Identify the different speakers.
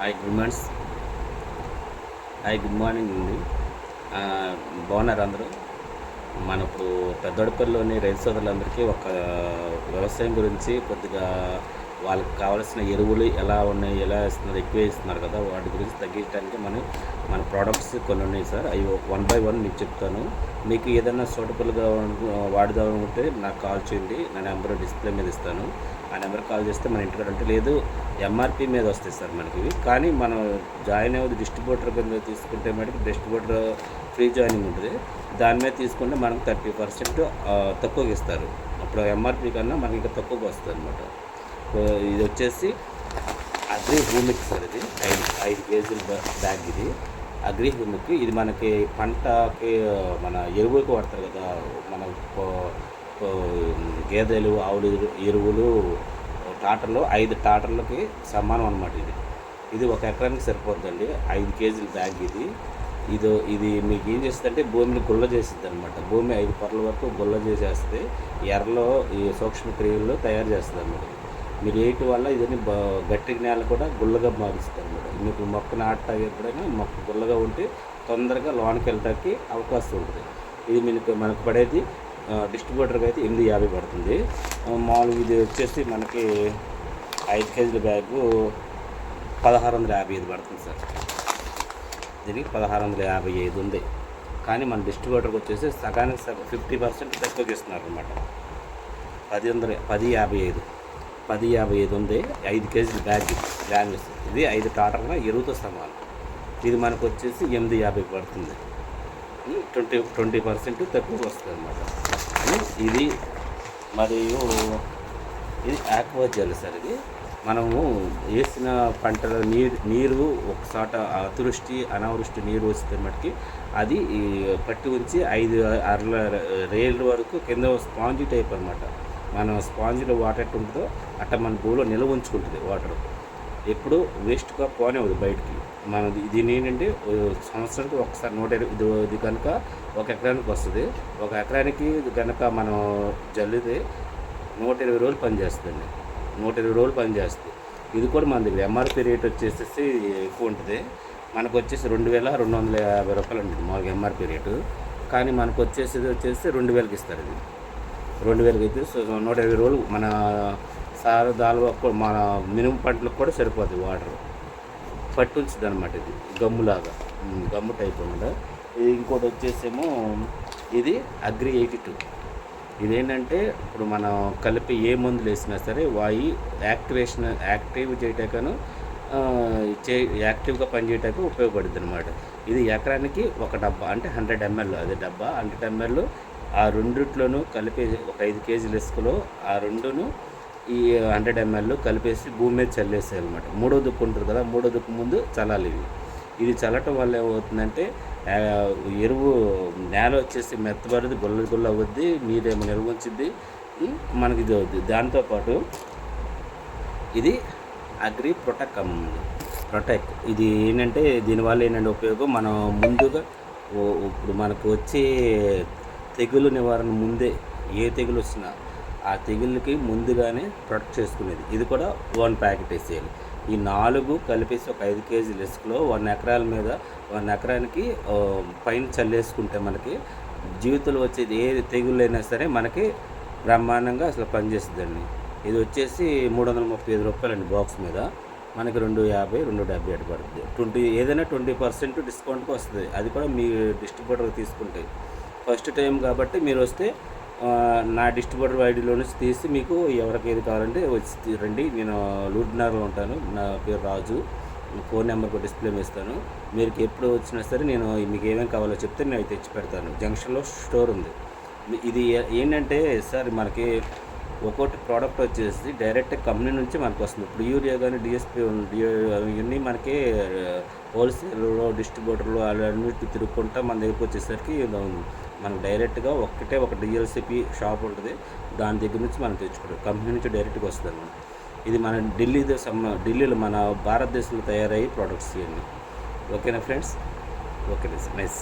Speaker 1: Hi good good morning అండి. బాగున్నారు అందరూ. మన ఇప్పుడు పెద్దొడపల్లిలోని రైతు సోదరులందరికీ ఒక వ్యవసాయం గురించి కొద్దిగా వాళ్ళకి కావాల్సిన ఎరువులు ఎలా ఉన్నాయి, ఎలా ఇస్తున్నారు, ఎక్కువ ఇస్తున్నారు కదా, వాటి గురించి తగ్గించడానికి మన ప్రోడక్ట్స్ కొన్ని ఉన్నాయి సార్. అవి 1 by 1 మీకు చెప్తాను. మీకు ఏదైనా సూటబుల్గా వాడుదామనుకుంటే నాకు కాల్ చేయండి. నా నెంబర్ డిస్ప్లే మీద ఇస్తాను. ఆ నెంబర్ కాల్ చేస్తే మన ఇంటికాడ అంటే లేదు, ఎంఆర్పి మీద వస్తాయి సార్ మనకి. కానీ మనం జాయిన్ అయ్యేది డిస్ట్రిబ్యూటర్ కింద తీసుకుంటే మనకి డిస్ట్రిబ్యూటర్ ఫ్రీ జాయినింగ్ ఉంటుంది. దాని మీద తీసుకుంటే మనకు 30% తక్కువకి ఇస్తారు. అప్పుడు ఎంఆర్పి కన్నా మనకి ఇంకా తక్కువగా వస్తుంది అనమాట. ఇది వచ్చేసి అగ్రి హ్యూమిక్ సార్. ఇది 5 కేజీల బ్యాగ్. ఇది అగ్రి హ్యూమిక్. ఇది మనకి పంటకి మన ఎరువులకు వాడతారు కదా, మన గేదెలు ఆవులు ఎరువులు టాటర్లు 5 టాటర్లకి సమానం అనమాట. ఇది 1 ఎకరానికి సరిపోద్దండి. 5 కేజీల బ్యాగ్ ఇది మీకు ఏం చేస్తుందంటే భూమిని గుల్ల చేస్తుంది అనమాట. భూమి 5 పొరల వరకు గుల్ల చేసేస్తుంది. ఎర్రలో ఈ సూక్ష్మక్రియల్లో తయారు చేస్తుంది అనమాట. మీరు వేయటం వల్ల ఇదని గట్టి నేల కూడా గుల్లగా మారుస్తుంది అనమాట. మీకు మొక్క నాటుతాకి ఎప్పుడైనా మొక్క గుల్లగా ఉంటే తొందరగా లోనికి వెళ్ళటానికి అవకాశం ఉంటుంది. ఇది మనకు పడేది డిస్ట్రిబ్యూటర్కి అయితే 850 పడుతుంది. మామూలుగా ఇది వచ్చేసి మనకి 5 కేజీల బ్యాగు 1655 పడుతుంది సార్. దీనికి 1655 ఉంది. కానీ మన డిస్ట్రిబ్యూటర్కి వచ్చేసి సగానికి 50% తక్కువకి ఇస్తున్నారు అనమాట. 1055 ఉంది. 5 కేజీల బ్యాగ్ ఇది 5 టాటర్ల ఎరువుతో సమానం. ఇది మనకు వచ్చేసి 850 పడుతుంది. 20% తక్కువ వస్తుంది అనమాట. ఇది మరియు ఇది ఆక్వాజల్ సార్. ఇది మనము వేసిన పంటల నీరు ఒకసాట అతివృష్టి అనావృష్టి నీరు వస్తే మటుకి అది పట్టి ఉంచి 5-6 రేళ్ళ వరకు కింద స్పాంజీ టైప్ అనమాట. మనం స్పాంజ్లో వాటర్ ఎట్టు ఉంటుందో అట్ట మన భూమిలో నిల్వ ఉంచుకుంటుంది వాటర్. ఎప్పుడు వేస్ట్గా పోనివ్వదు బయటికి. దీని ఏంటంటే సంవత్సరానికి ఒకసారి 120 ఇది కనుక 1 ఎకరానికి వస్తుంది. 1 ఎకరానికి కనుక మనం జల్లితే 120 రోజులు పనిచేస్తుంది. 120 రోజులు పనిచేస్తుంది. ఇది కూడా మన దగ్గర ఎంఆర్పి రేట్ వచ్చేసి ఎక్కువ ఉంటుంది. మనకు వచ్చేసి 2250 రూపాయలు ఉంటుంది మాకు ఎంఆర్పి రేటు. కానీ మనకు వచ్చేసి 2000కి ఇస్తారు. ఇది 2000కి అయితే 120 రోజులు మన దాని మన మినిమం పంటలకు కూడా సరిపోతుంది. వాటర్ పట్టు ఉంచుతుంది అనమాట. ఇది గమ్ములాగా, గమ్ము టైప్ అనమాట. ఇది ఇంకోటి వచ్చేసేమో ఇది అగ్రి 82. ఇదేంటంటే ఇప్పుడు మనం కలిపి ఏ మందులు వేసినా సరే యాక్టివ్ చేయటాకను యాక్టివ్గా పనిచేయటానికి ఉపయోగపడుతుంది అనమాట. ఇది ఎకరానికి 1 డబ్బా అంటే 100 ml. అదే డబ్బా 100 ml. ఆ రెండిట్లోనూ కలిపేసి ఒక 5 కేజీల ఇసుకలో ఆ రెండును ఈ 100 ml కలిపేసి భూమి మీద చల్లేసాయి అనమాట. 3వ దుక్కు ఉంటుంది కదా, 3వ దుక్కు ముందు చల్లాలి. ఇది చల్లటం వల్ల ఏమవుతుందంటే ఎరువు నేల వచ్చేసి మెత్తబడిది, గుల్ల అవుద్ది, నీరేమో నిల్వ ఉంచిద్ది, మనకి ఇది అవుద్ది. దాంతోపాటు ఇది అగ్రి ప్రొటెక్ట్. ఇది ఏంటంటే దీనివల్ల ఏంటంటే ఉపయోగం, మనం ముందుగా ఇప్పుడు మనకు వచ్చే తెగులు నివారణ ముందే ఏ తెగులు వచ్చినా ఆ తెగుళ్ళకి ముందుగానే ప్రొటెక్ట్ చేసుకునేది. ఇది కూడా 1 ప్యాకెట్ వేసేయాలి. ఈ 4 కలిపేసి ఒక 5 కేజీల ఇసుకలో 1 ఎకరాల మీద 1 ఎకరానికి పైన చల్లేసుకుంటే మనకి జీవితంలో వచ్చేది ఏ తెగుళ్ళైనా సరే మనకి బ్రహ్మాండంగా అసలు పనిచేస్తుందండి. ఇది వచ్చేసి 335 రూపాయలండి బాక్స్ మీద. మనకి 250, 270 పడుతుంది. ఏదైనా 20% డిస్కౌంట్కి వస్తుంది. అది కూడా మీ డిస్ట్రిబ్యూటర్కి తీసుకుంటే ఫస్ట్ టైం కాబట్టి మీరు వస్తే నా డిస్ట్రిబ్యూటర్ ఐడిలో నుంచి తీసి మీకు ఎవరికి ఏది కావాలంటే వచ్చి రండి. నేను లూడ్నర్లో ఉంటాను. నా పేరు రాజు. ఫోన్ నెంబర్ కూడా డిస్ప్లే ఇస్తాను. మీరు ఎప్పుడు వచ్చినా సరే నేను మీకు ఏమేమి కావాలో చెప్తే నేను తెచ్చి పెడతాను. జంక్షన్లో స్టోర్ ఉంది. ఇది ఏంటంటే సార్ మనకి ఒక్కొక్కటి ప్రోడక్ట్ వచ్చేసి డైరెక్ట్ కంపెనీ నుంచి మనకు వస్తుంది. ఇప్పుడు యూరియా కానీ డిఎస్పీ ఇవన్నీ మనకి హోల్సేల్లో డిస్ట్రిబ్యూటర్లు అన్నిటి తిరుగుకుంటా మన దగ్గరికి వచ్చేసరికి మనకు డైరెక్ట్గా ఒక డిఎల్సిపి షాప్ ఉంటుంది. దాని దగ్గర నుంచి మనం తెచ్చుకుంటాం. కంపెనీ నుంచి డైరెక్ట్గా వస్తుంది అన్నమాట. ఇది మన ఢిల్లీలో మన భారతదేశంలో తయారయ్యే ప్రోడక్ట్స్ ఇవన్నీ. ఓకేనా ఫ్రెండ్స్? Okay nice.